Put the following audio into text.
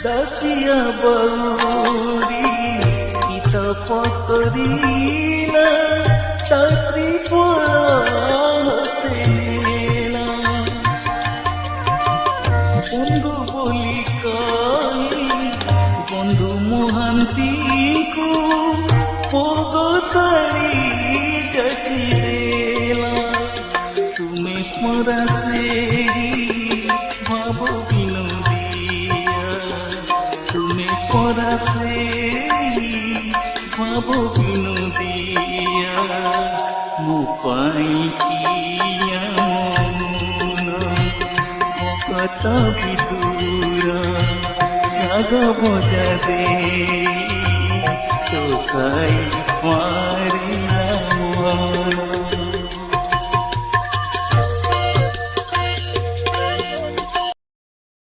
दासिया Bahuri kita pakarila tasri hostela bondhu boli kai bondhu mohanti ko pogotari jachidela tume parase babo binodiya tume parase babo binodiya mupai kiya mona kata bidura saga boja de to sai mari